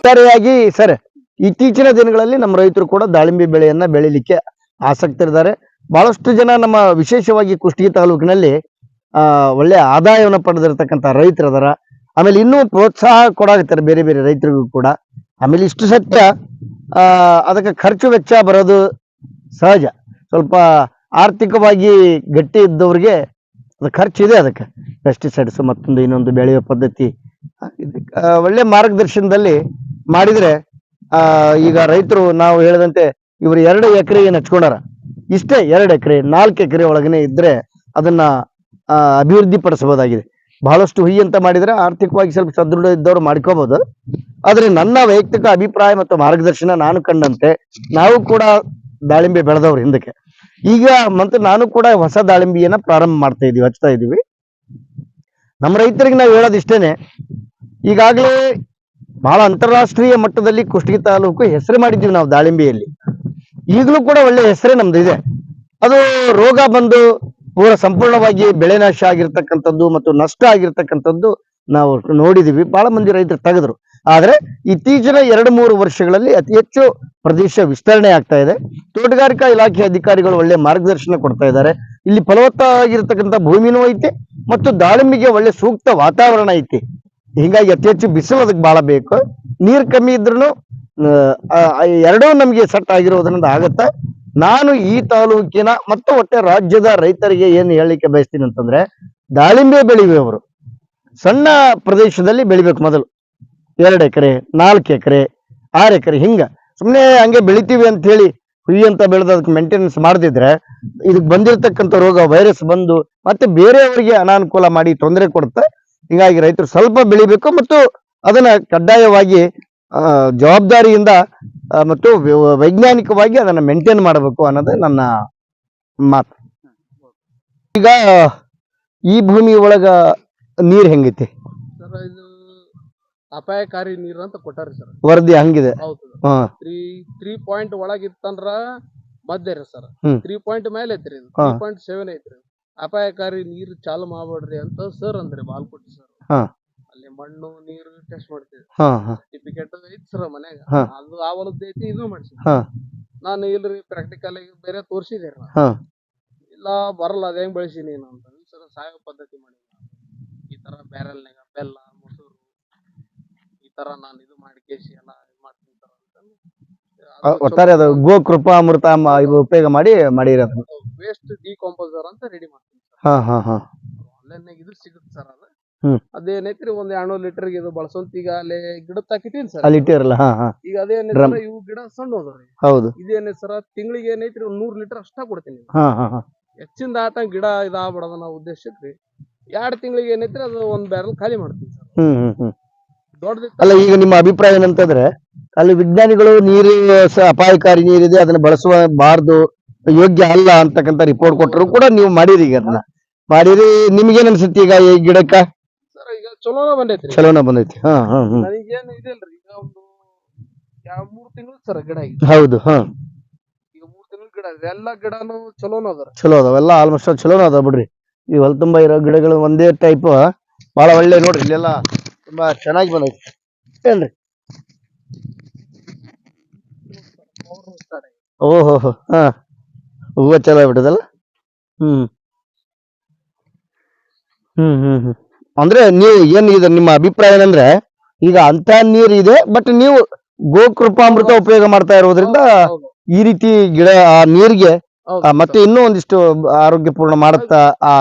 ಒಟ್ಟಾರೆಯಾಗಿ ಸರ್ ಇತ್ತೀಚಿನ ದಿನಗಳಲ್ಲಿ ನಮ್ಮ ರೈತರು ಕೂಡ ದಾಳಿಂಬೆ ಬೆಳೆಯನ್ನ ಬೆಳಿಲಿಕ್ಕೆ ಆಸಕ್ತರಿದ್ದಾರೆ. ಬಹಳಷ್ಟು ಜನ ನಮ್ಮ ವಿಶೇಷವಾಗಿ ಕುಷ್ಟಗಿ ತಾಲೂಕಿನಲ್ಲಿ ಒಳ್ಳೆ ಆದಾಯವನ್ನು ಪಡೆದಿರ್ತಕ್ಕಂಥ ರೈತರು ಅದಾರ. ಆಮೇಲೆ ಇನ್ನೂ ಪ್ರೋತ್ಸಾಹ ಕೊಡಾಕತ್ತಾರೆ ಬೇರೆ ಬೇರೆ ರೈತರಿಗೂ ಕೂಡ. ಆಮೇಲೆ ಇಷ್ಟು ಸತ್ಯ ಅದಕ್ಕೆ ಖರ್ಚು ವೆಚ್ಚ ಬರೋದು ಸಹಜ. ಸ್ವಲ್ಪ ಆರ್ಥಿಕವಾಗಿ ಗಟ್ಟಿ ಇದ್ದವ್ರಿಗೆ ಖರ್ಚು ಇದೆ. ಅದಕ್ಕೆ ಪೆಸ್ಟಿಸೈಡ್ಸ್ ಮತ್ತೊಂದು ಇನ್ನೊಂದು ಬೆಳೆಯುವ ಪದ್ಧತಿ ಒಳ್ಳೆ ಮಾರ್ಗದರ್ಶನದಲ್ಲಿ ಮಾಡಿದ್ರೆ ಈಗ ರೈತರು ನಾವು ಹೇಳಿದಂತೆ ಇವರು 2 ಎಕರೆ ಏನು ಹಚ್ಕೊಂಡಾರ, ಇಷ್ಟೇ 2 ಎಕರೆ 4 ಎಕರೆ ಒಳಗನೆ ಇದ್ರೆ ಅದನ್ನ ಅಭಿವೃದ್ಧಿ ಪಡಿಸಬಹುದಾಗಿದೆ. ಬಹಳಷ್ಟು ಹುಯಿ ಅಂತ ಮಾಡಿದ್ರೆ ಆರ್ಥಿಕವಾಗಿ ಸ್ವಲ್ಪ ಸದೃಢ ಇದ್ದವರು ಮಾಡ್ಕೋಬಹುದು. ಆದ್ರೆ ನನ್ನ ವೈಯಕ್ತಿಕ ಅಭಿಪ್ರಾಯ ಮತ್ತು ಮಾರ್ಗದರ್ಶನ ನಾನು ಕಂಡಂತೆ ನಾವು ಕೂಡ ದಾಳಿಂಬೆ ಬೆಳೆದವ್ರು ಹಿಂದಕ್ಕೆ. ಈಗ ಮತ್ತೆ ನಾನು ಕೂಡ ಹೊಸ ದಾಳಿಂಬೆಯನ್ನ ಪ್ರಾರಂಭ ಮಾಡ್ತಾ ಇದೀವಿ, ಹಚ್ತಾ ಇದೀವಿ. ನಮ್ಮ ರೈತರಿಗೆ ನಾವು ಹೇಳೋದಿಷ್ಟೇನೆ, ಈಗಾಗಲೇ ಬಹಳ ಅಂತಾರಾಷ್ಟ್ರೀಯ ಮಟ್ಟದಲ್ಲಿ ಕುಷ್ಟಗಿ ತಾಲೂಕು ಹೆಸರು ಮಾಡಿದ್ದೀವಿ ನಾವು ದಾಳಿಂಬೆಯಲ್ಲಿ. ಈಗಲೂ ಕೂಡ ಒಳ್ಳೆ ಹೆಸರೇ ನಮ್ದು ಇದೆ. ಅದು ರೋಗ ಬಂದು ಪೂರ ಸಂಪೂರ್ಣವಾಗಿ ಬೆಳೆ ನಾಶ ಆಗಿರ್ತಕ್ಕಂಥದ್ದು ಮತ್ತು ನಷ್ಟ ಆಗಿರ್ತಕ್ಕಂಥದ್ದು ನಾವು ನೋಡಿದೀವಿ. ಬಹಳ ಮಂದಿ ರೈತರು ತೆಗೆದ್ರು. ಆದ್ರೆ ಇತ್ತೀಚಿನ 2-3 ವರ್ಷಗಳಲ್ಲಿ ಅತಿ ಹೆಚ್ಚು ಪ್ರದೇಶ ವಿಸ್ತರಣೆ ಆಗ್ತಾ ಇದೆ. ತೋಟಗಾರಿಕಾ ಇಲಾಖೆ ಅಧಿಕಾರಿಗಳು ಒಳ್ಳೆ ಮಾರ್ಗದರ್ಶನ ಕೊಡ್ತಾ ಇದ್ದಾರೆ. ಇಲ್ಲಿ ಫಲವತ್ತಾಗಿರ್ತಕ್ಕಂಥ ಭೂಮಿನೂ ಐತಿ ಮತ್ತು ದಾಳಿಂಬೆಗೆ ಒಳ್ಳೆ ಸೂಕ್ತ ವಾತಾವರಣ ಐತಿ. ಹೀಗಾಗಿ ಅತಿ ಹೆಚ್ಚು ಬಿಸಿಲು ಅದಕ್ಕೆ ಬಹಳ ಬೇಕು. ನೀರು ಕಮ್ಮಿ ಇದ್ರೂ ಎರಡೂ ನಮಗೆ ಸೆಟ್ ಆಗಿರೋದ್ರಿಂದ ಆಗತ್ತ. ನಾನು ಈ ತಾಲೂಕಿನ ಮತ್ತು ಒಟ್ಟೆ ರಾಜ್ಯದ ರೈತರಿಗೆ ಏನು ಹೇಳಲಿಕ್ಕೆ ಬಯಸ್ತೀನಿ ಅಂತಂದ್ರೆ, ದಾಳಿಂಬೆ ಬೆಳಿಬೇವರು ಸಣ್ಣ ಪ್ರದೇಶದಲ್ಲಿ ಬೆಳಿಬೇಕು. ಮೊದಲು 2 ಎಕರೆ 4 ಎಕರೆ 6 ಎಕರೆ ಹಿಂಗ ಸುಮ್ಮನೆ ಹಂಗೆ ಬೆಳಿತೀವಿ ಅಂತ ಹೇಳಿ ಹುಯಿ ಅಂತ ಬೆಳೆದ ಅದಕ್ಕೆ ಮೇಂಟೆನೆನ್ಸ್ ಮಾಡದಿದ್ರೆ ಇದಕ್ಕೆ ಬಂದಿರತಕ್ಕಂಥ ರೋಗ ವೈರಸ್ ಬಂದು ಮತ್ತೆ ಬೇರೆಯವರಿಗೆ ಅನಾನುಕೂಲ ಮಾಡಿ ತೊಂದರೆ ಕೊಡುತ್ತೆ. ಹೀಗಾಗಿ ರೈತರು ಸ್ವಲ್ಪ ಬೆಳಿಬೇಕು ಮತ್ತು ಅದನ್ನ ಕಡ್ಡಾಯವಾಗಿ ಜವಾಬ್ದಾರಿಯಿಂದ ಮತ್ತು ವೈಜ್ಞಾನಿಕವಾಗಿ ಅದನ್ನ ಮೇಂಟೈನ್ ಮಾಡಬೇಕು ಅನ್ನೋದು ನನ್ನ ಮಾತು. ಈಗ ಈ ಭೂಮಿ ಒಳಗ ನೀರ್ ಹೆಂಗೈತಿ ಸರ್? ಇದು ಅಪಾಯಕಾರಿ ನೀರು ಅಂತ ಕೊಟ್ಟಾರಿ ಸರ್, ವರದಿ ಹಂಗಿದೆ. 3 ಪಾಯಿಂಟ್ ಒಳಗಿತ್ತಂದ್ರ ಮಧ್ಯ ರೀ ಸರ್, 3 ಪಾಯಿಂಟ್ ಮೇಲೆ ಐತ್ರಿ, 3.7 ಐತ್ರಿ. ಅಪಾಯಕಾರಿ ನೀರು ಚಾಲು ಮಾಡ್ಬೇಡ್ರಿ ಅಂತ ಸರ್ ಅಂದ್ರಿ ಬಾಲ್ಕೋಟಿ ಸರ್. ಅಲ್ಲಿ ಮಣ್ಣು ನೀರು ಟೆಸ್ಟ್ ಮಾಡ್ತೀವಿ, ಸರ್ಟಿಫಿಕೇಟ್ ಐತಿ ಸರ್ ಮನ್ಯಾಗ. ಅದು ಆ ಹೊಲದ ಐತಿ, ಇದು ಮಾಡ್ಸಿ ನಾನು ಇಲ್ರಿ ಪ್ರಾಕ್ಟಿಕಲ್ ಆಗಿ ಬೇರೆ ತೋರ್ಸಿದೆ. ಇಲ್ಲ ಬರಲ್ಲ ಅದ ಹೆಂಗ್ ಬೆಳೆಸಿ ನೀನು ಅಂತ ಸರ್. ಸಾವಯವ ಪದ್ಧತಿ ಮಾಡಿ ಈ ತರ ಬ್ಯಾರಲ್ನಾಗ ಬೆಲ್ಲ ಮೊಸರು ಈ ತರ ನಾನು ಇದು ಮಾಡಿ ಕೇಸಿ ಎಲ್ಲ ಮಾಡ್ತೀನಿ ಸರ್ ಅಂತ. ಒಟ್ಟಾರೆ ಅದು ಗೋಕೃಪಾ ಅಮೃತ ಉಪಯೋಗ ಮಾಡಿರೋದು ವೇಸ್ಟ್ ಡಿಕಾಂಪೋಸರ್ ಅಂತ ರೆಡಿ ಮಾಡ್ತೀನಿ ಸರ್. ಆನ್ಲೈನ್ ಇದು ಸಿಗುತ್ತೆ ಸರ್. ಅದು ಅದೇನೈತ್ರಿ 1 200 ಲೀಟರ್ಗೆ ಇದು ಬಳಸೋಂತ. ಈಗ ಅಲ್ಲಿ ಗಿಡದ ತಾಕಿತೀನಿ ಸರ್, ಈಗ ಅದೇನೈತ್ರ ಇವು ಗಿಡ ಸಣ್ಣ ಹೋದ್ರಿ. ಹೌದು, ಇದೇನೈತಿ ಸರ್ ತಿಂಗಳಿಗೆ ಏನೈತ್ರಿ 100 ಲೀಟರ್ ಅಷ್ಟ ಕೊಡ್ತೀನಿ. ಹೆಚ್ಚಿಂದ ಆತ ಗಿಡ ಇದಾಗ್ಬಿಡೋದ ನಾವು ಉದ್ದೇಶಕ್ರಿ 2 ತಿಂಗಳಿಗೆ ಏನೈತ್ರಿ ಅದು 1 ಬ್ಯಾರಲ್ ಖಾಲಿ ಮಾಡ್ತೀನಿ ಸರ್. ಅಲ್ಲ, ಈಗ ನಿಮ್ಮ ಅಭಿಪ್ರಾಯ ಏನಂತಂದ್ರೆ ಅಲ್ಲಿ ವಿಜ್ಞಾನಿಗಳು ನೀರು ಅಪಾಯಕಾರಿ ನೀರಿದೆ ಅದನ್ನ ಬಳಸಬಾರ್ದು, ಯೋಗ್ಯ ಅಲ್ಲ ಅಂತಕ್ಕಂಥ ರಿಪೋರ್ಟ್ ಕೊಟ್ಟರು ಕೂಡ ನೀವು ಮಾಡಿರಿ. ಈಗ ಅದನ್ನ ಮಾಡಿರಿ, ನಿಮ್ಗೇನ್ ಅನ್ಸುತ್ತೆ ಈಗ ಈ ಗಿಡಕ್ಕ? ಸರ್ ಈಗ ಚಲೋನ ಬಂದೈತಿ. ನನಗೇನು ಇದಿಲ್ರಿ, ಈಗ ಒಂದು 3 ತಿಂಗಳು ಸರ್ ಗಿಡ. ಹೌದು, ಈಗ 3 ತಿಂಗಳು ಗಿಡ ಇದೆ. ಎಲ್ಲಾ ಗಿಡನು ಚಲೋನ ಅದಾರ, ಚಲೋ ಅದಾವೆಲ್ಲ ಆಲ್ಮೋಸ್ಟ್ ಚಲೋನ ಅದಾವ ಬಿಡ್ರಿ. ಈ ಹೊಲ ತುಂಬಾ ಇರೋ ಗಿಡಗಳು ಒಂದೇ ಟೈಪ್ ಬಹಳ ಒಳ್ಳೆ ನೋಡ್ರಿ. ಇಲ್ಲೆಲ್ಲ ತುಂಬಾ ಚೆನ್ನಾಗಿ ಬಂದೈತಿ ಏನ್ರಿ? ಓಹೋ, ಹೂವ ಚಲೋ ಬಿಟ್ಟದಲ್ಲ. ಅಂದ್ರೆ ನೀವು ಏನ್ ಇದು ನಿಮ್ಮ ಅಭಿಪ್ರಾಯ ಏನಂದ್ರೆ, ಈಗ ಅಂತ ನೀರ್ ಇದೆ ಬಟ್ ನೀವು ಗೋಕೃಪಾಮೃತ ಉಪಯೋಗ ಮಾಡ್ತಾ ಇರೋದ್ರಿಂದ ಈ ರೀತಿ ಗಿಡ ಆ ನೀರಿಗೆ ಮತ್ತೆ ಇನ್ನೂ ಒಂದಿಷ್ಟು ಆರೋಗ್ಯಪೂರ್ಣ ಮಾಡುತ್ತಾ ಆ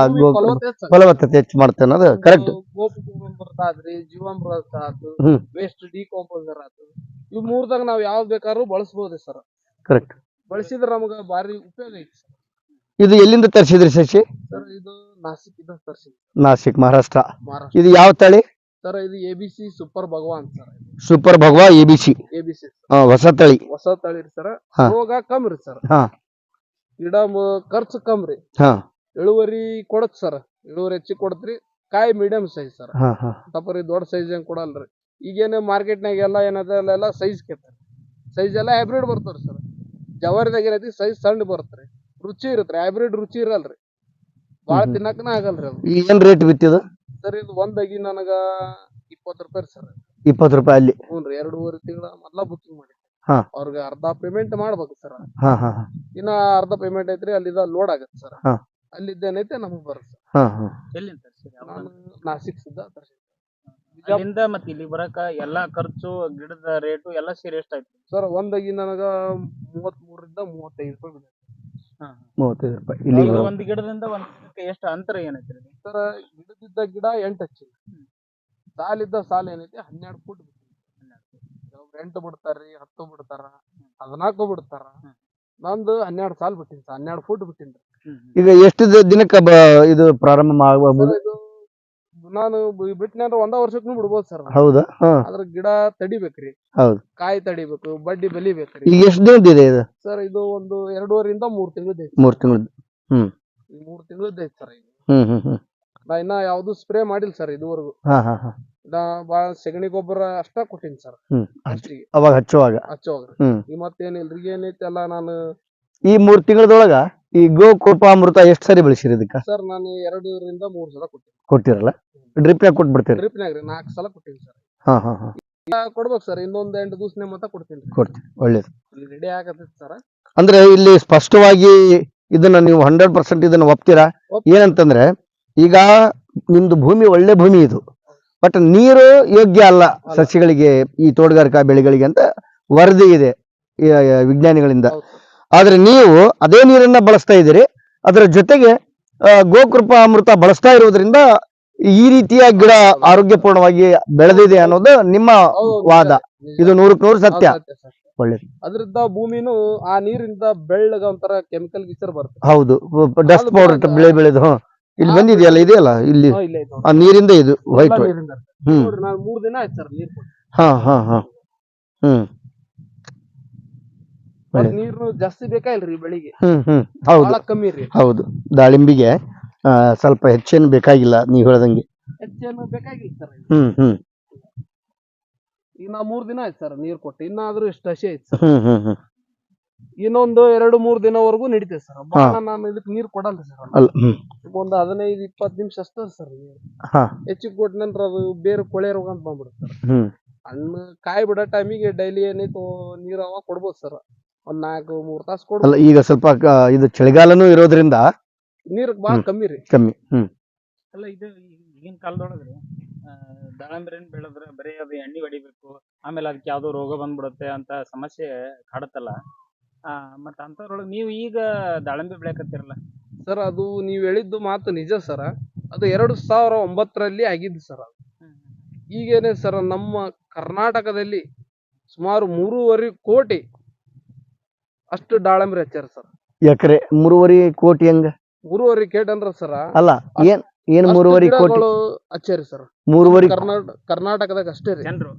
ಫಲವತ್ತತೆ ಹೆಚ್ಚು ಮಾಡುತ್ತೆ ಅನ್ನೋದು ಕರೆಕ್ಟ್. ಗೋಕೃಪಾಮೃತ ಆದ್ರಿ, ಜೀವಾಮೃತ ಆತು, ವೇಸ್ಟ್ ಡಿಕಾಂಪೋಸರ್ ಆತು, ಇವ್ 3ದಾಗ ನಾವ್ ಯಾವ್ದು ಬೇಕಾದ್ರೂ ಬಳಸಬಹುದು ಸರ್. ಕರೆಕ್ಟ್. ಬಳಸಿದ್ರೆ ನಮಗ ಭಾರಿ ಉಪಯೋಗ ಐತಿ ಸರ್. ಇದು ಎಲ್ಲಿಂದ ತರಿಸಿದ್ರಿ ಸಸಿ? ಸರ್ ಇದು ನಾಸಿಕ್ ಇಂದ ತರಿಸಿದ್ವಿ. ನಾಸಿಕ್, ಮಹಾರಾಷ್ಟ್ರ. ಇದು ಯಾವ ತಳಿ ಸರ್? ಇದು ABC ಸೂಪರ್ ಭಗವಾನ್ ಸರ್. ಸೂಪರ್ ಭಗವಾ ABC ಹೊಸ ತಳಿ ಸರ್. ರೋಗ ಕಮ್ರಿ ಸರ್, ಗಿಡ ಖರ್ಚು ಕಮ್ರಿ, ಇಳುವರಿ ಕೊಡತ್ ಸರ್. ಇಳುವರಿ ಹೆಚ್ಚಿಗೆ ಕೊಡತ್ರಿ. ಕಾಯಿ ಮೀಡಿಯಂ ಸೈಜ್ ಸರ್, ತಪ್ಪರಿ ದೊಡ್ಡ ಸೈಜ್ ಏನ್ ಕೊಡಲ್ರಿ. ಈಗೇನ ಮಾರ್ಕೆಟ್ನಾಗ ಎಲ್ಲ ಏನದಲ್ಲ ಸೈಜ್ ಕೇಳ್ತಾರೆ. ಸೈಜ್ ಎಲ್ಲ ಹೈಬ್ರಿಡ್ ಬರ್ತಾವ್ರಿ ಸರ್. ಜವಾರಿದಾಗ ಏನೈತಿ ಸೈಜ್ ಸಣ್ಣ ಬರ್ತರಿ, ರುಚಿ ಇರತ್ರಿ. ಹೈಬ್ರಿಡ್ ರುಚಿ ಇರಲ್ರಿ, ಬಾಳ ತಿನ್ನಕನ ಆಗಲ್ರಿ ಅದು. ಏನ್ ರೇಟ್ ಬಿತ್ತಿದ ಸರ್? ಇದು ಒಂದಾಗಿ ನನಗ 20 ರೂಪಾಯಿ ಸರ್. 20 ರೂಪಾಯಿ ಅಲ್ಲಿ. ಹ್ಞೂನ್ರಿ 2.5 ತಿಂಗಳ ಮೊದ್ಲ ಬುಕಿಂಗ್ ಮಾಡಿ ಹಾ. ಅವ್ರಿಗೆ ಅರ್ಧ ಪೇಮೆಂಟ್ ಮಾಡ್ಬೇಕು ಸರ್. ಹಾ ಹಾ ಹಾ ಇನ್ನ ಅರ್ಧ ಪೇಮೆಂಟ್ ಐತ್ರಿ ಅಲ್ಲಿದ ಲೋಡ್ ಆಗತ್ತೆ ಸರ್. ಹಾ. ಅಲ್ಲಿದ್ದೇನೈತೆ ನಮಗ್ ಬರುತ್ತೆ ಸರ್. ಹಾ ಹಾ ಎಲ್ಲಿಂದ ತರ್ಸಿರಿ ನಾನು ನಾಸಿಕ್ ಸಿದ್ಧ ತರ್ಸಿದ್ದೆ. ಅಲ್ಲಿಂದ ಮತ್ತೆ ಇಲ್ಲಿ ಬರಕ ಎಲ್ಲಾ ಖರ್ಚು ಗಿಡದ ರೇಟು ಎಲ್ಲ ಸೇರಿ ಎಷ್ಟಾಯ್ತು ಸರ್ ಒಂದಾಗಿ ನನಗ 33 ರಿಂದ 35 ರೂಪಾಯಿ ಬಿದ್ದ 35 ರೂಪಾಯಿ ಇಲ್ಲಿ ಒಂದ್ ಗಿಡದಿಂದ ಒಂದ್ ಗಿಡಕ್ಕೆ ಎಷ್ಟು ಅಂತರ ಏನೈತ್ರಿ ಇದು? ಸರ್. ಗಿಡದಿದ್ದ ಗಿಡ 8 ಹಚ್ಚಿಲ್ಲ. ಸಾಲಿದ್ದ ಸಾಲ ಏನೈತಿ 12 ಫುಟ್ ಬಿಟ್ಟಿಲ್ಲ. 8 ಬಿಡ್ತಾರ್ರಿ, 10 ಬಿಡ್ತಾರ, 14 ಬಿಡ್ತಾರ. ನಂದು 12 ಸಾಲ್ ಬಿಟ್ಟಿನಿ ಸರ್. 12 ಫುಟ್ ಬಿಟ್ಟಿನಿ. ಈಗ ಎಷ್ಟು ದಿನಕ್ಕ ಇದು ಪ್ರಾರಂಭ ಮಾಡಬಹುದು? ಇದು ನಾನು ಬಿಟ್ಟನೆ ಅಂದ್ರೆ 1 ವರ್ಷಕ್ಕೂ ಬಿಡ್ಬೋದು ಸರ್. ಹೌದಾ? ಹಾ. ಅದ್ರ ಗಿಡ ತಡಿಬೇಕ್ರಿ. ಹೌದು. ಕಾಯಿ ತಡಿಬೇಕು, ಬಡ್ಡಿ ಬೆಳಿಬೇಕ್ರಿ. ಈಗ ಎಷ್ಟು ದಿನದಿದೆ ಇದು? ಸರ್ ಇದು ಒಂದು 2.5 ರಿಂದ 3 ತಿಂಗಳದ್ದು ಐತಿ. 3 ತಿಂಗಳು. 3 ತಿಂಗಳದ್ದು ಐತಿ ಸರ್. ಹ್ಮ್ ನಾ ಇನ್ನ ಯಾವ್ದು ಸ್ಪ್ರೇ ಮಾಡಿಲ್ಲ ಸರ್ ಇದುವರೆಗೂ. ಹಾ ಹಾ ಹಾ ನಾ ಬಾಳ ಸೆಗಣಿ ಗೊಬ್ಬರ ಅಷ್ಟ ಕೊಟ್ಟಿನಿ ಸರ್. ಅಷ್ಟಿಗೆ ಅವಾಗ ಹಚ್ಚುವಾಗ. ಹಚ್ಚೋಗ್ರಿ. ಈ ಮತ್ತೇನಿಲ್ರಿ ಏನೈತಿ ಎಲ್ಲ ನಾನು ಈ 3 ತಿಂಗಳದೊಳಗ ಈ ಗೋಕೃಪಾಮೃತ ಎಷ್ಟು ಸರಿ ಬೆಳೆಸಿರಿ ಇದಕ್ಕ? ಸರ್ ನಾನು 2 ರಿಂದ 3 ಸಲ ಕೊಟ್ಟಿನಿ. ಕೊಟ್ಟಿರಲ್ಲ? ಡ್ರಿಪ್ನಾಗ ಕೊಟ್ಬಿಡ್ತೀರಿ? ಡ್ರಿಪ್ನಾಗ್ರಿ 4 ಸಲ ಕೊಟ್ಟಿನಿ ಸರ್. ಹಾ ಹಾ ಹಾ ಕೊಡ್ಬೇಕು ಸರ್. ಇನ್ನೊಂದ್ 8 ದಿವಸನೇ ಮತ್ತ ಕೊಡ್ತೀನಿ. ಕೊಡ್ತೀವಿ. ಒಳ್ಳೇದು. ರೆಡಿ ಆಗತೈತಿ ಸರ್. ಅಂದ್ರೆ ಇಲ್ಲಿ ಸ್ಪಷ್ಟವಾಗಿ ಇದನ್ನ ನೀವು 100% ಇದನ್ನ ಒಪ್ತೀರಾ? ಏನಂತಂದ್ರೆ ಈಗ ನಿಮ್ದು ಭೂಮಿ ಒಳ್ಳೆ ಭೂಮಿ ಇದು, ಬಟ್ ನೀರು ಯೋಗ್ಯ ಅಲ್ಲ ಸಸ್ಯಗಳಿಗೆ, ಈ ತೋಟಗಾರಿಕಾ ಬೆಳೆಗಳಿಗೆ ಅಂತ ವರದಿ ಇದೆ ವಿಜ್ಞಾನಿಗಳಿಂದ. ಆದ್ರೆ ನೀವು ಅದೇ ನೀರನ್ನ ಬಳಸ್ತಾ ಇದ್ದೀರಿ. ಅದರ ಜೊತೆಗೆ ಗೋಕೃಪಾ ಅಮೃತ ಬಳಸ್ತಾ ಇರೋದ್ರಿಂದ ಈ ರೀತಿಯ ಗಿಡ ಆರೋಗ್ಯಪೂರ್ಣವಾಗಿ ಬೆಳೆದಿದೆ ಅನ್ನೋದು ನಿಮ್ಮ ವಾದ. ಇದು 100ಕ್ಕೆ 100 ಸತ್ಯ. ಒಳ್ಳೇದು. ಅದ್ರಿಂದ ಭೂಮಿನೂ ಆ ನೀರಿಂದ ಬೆಳ್ಳಗ ಒಂಥರ ಕೆಮಿಕಲ್ ಗಿಸರ್ ಬರುತ್ತೆ. ಹೌದು, ಡಸ್ಟ್ ಪೌಡರ್ ಬೆಳೆದು ಇಲ್ಲಿ ಬಂದಿದೆಯಲ್ಲ, ಇದೆಯಲ್ಲ ಇಲ್ಲಿ ಆ ನೀರಿಂದ ಇದು ವೈಟ್. ನಾನು 3 ದಿನ ಆಯ್ತು ಸರ್ ನೀರ್ ಕೊಟ್ಟು. ಹಾ ಹಾ ಹಾ ಹ್ಮ್ ನೀರು ಜಾಸ್ತಿ ಬೇಕಾಗಿಲ್ರಿ ಬೆಳಿಗ್ಗೆ. ಹೌದು ಬಹಳ ಕಮ್ಮಿ ರೀ. ಹೌದು. ದಾಳಿಂಬಿಗೆ ಸ್ವಲ್ಪ ಹೆಚ್ಚೇನು ಬೇಕಾಗಿಲ್ಲ ನೀವ್ ಹೇಳ್ದಂಗೆ. ಹೆಚ್ಚೇನು ಬೇಕಾಗಿಲ್ಲ ಸರ್. ಹ್ಮ್ ಈಗ ನಾ 3 ದಿನ ಆಯ್ತು ಸರ್ ನೀರ್ ಕೊಟ್ಟು. ಇನ್ನಾದ್ರೂ ಇಷ್ಟು ಹಸಿ ಐತಿ ಸರ್. ಇನ್ನೊಂದು 2-3 ದಿನವರೆಗೂ ನಡೀತೈತೆ ಸರ್. ನಾನು ಇದಕ್ಕೆ ನೀರ್ ಕೊಡಲ್ರಿ ಸರ್. ಒಂದು 15-20 ನಿಮಿಷ ಅಷ್ಟೇ ಸರ್ ನೀರು. ಹೆಚ್ಚಿಗೆ ಕೊಟ್ಟ ನಂತರ ಅದು ಬೇರೆ ಕೊಳೆ ರೋಗ ಅಂತ ಬಂದ್ಬಿಡುತ್ತೆ ಸರ್. ಹಣ್ಣು ಕಾಯಿ ಬಿಡೋ ಟೈಮಿಗೆ ಡೈಲಿ ಏನೈತು ನೀರ್ ಅವ ಕೊಡ್ಬೋದು ಸರ್. ಒಂದ್ 4-3 ತಾಸು ಕೊಡ್ಬೋದು. ಈಗ ಸ್ವಲ್ಪ ಇದು ಚಳಿಗಾಲನೂ ಇರೋದ್ರಿಂದ ನೀರ್ ಬಾಳ ಕಮ್ಮಿ ರೀ. ಕಮ್ಮಿ. ಅಲ್ಲ ಇದು ಈಗಿನ ಕಾಲದೊಳಗ್ರಿ ದಾಳಂಬ್ರಿ ಹಣ್ಣ್ ಬೆಳೆದ್ರೆ ಬರೀ ಅದು ಎಣ್ಣೆ ಹೊಡಿಬೇಕು, ಆಮೇಲೆ ಅದಕ್ಕೆ ಯಾವ್ದೋ ರೋಗ ಬಂದ್ಬಿಡುತ್ತೆ ಅಂತ ಸಮಸ್ಯೆ ಕಾಡುತ್ತಲ್ಲ. ಮತ್ತ ಅಂತದ್ರೊಳಗೆ ನೀವು ಈಗ ದಾಳಂಬಿ ಬೆಳೆಯಕತ್ತಿರಲ್ಲ ಸರ್, ಅದು ನೀವ್ ಹೇಳಿದ್ದು ಮಾತು ನಿಜ ಸರ್. ಅದು 2009ರಲ್ಲಿ ಆಗಿದ್ದು ಸರ್. ಅದು ಈಗೇನೆ ಸರ್ ನಮ್ಮ ಕರ್ನಾಟಕದಲ್ಲಿ ಸುಮಾರು 3.5 ಕೋಟಿ ಅಷ್ಟು ದಾಳಂಬ್ರಿ ಹಚ್ಚಾರ ಸರ್. ಎಕರೆ 3.5 ಕೋಟಿ ಹಂಗ? 3.5 ಕೋಟಿ ಅಂದ್ರ ಸರ್ ಅಲ್ಲ, ಏನ್ 3.5 ಕೋಟಿ ಹಚ್ಚಾರಿ ಸರ್. 3.5 ಕರ್ನಾಟಕದಾಗ ಅಷ್ಟೇ ರೀ. ಜನರು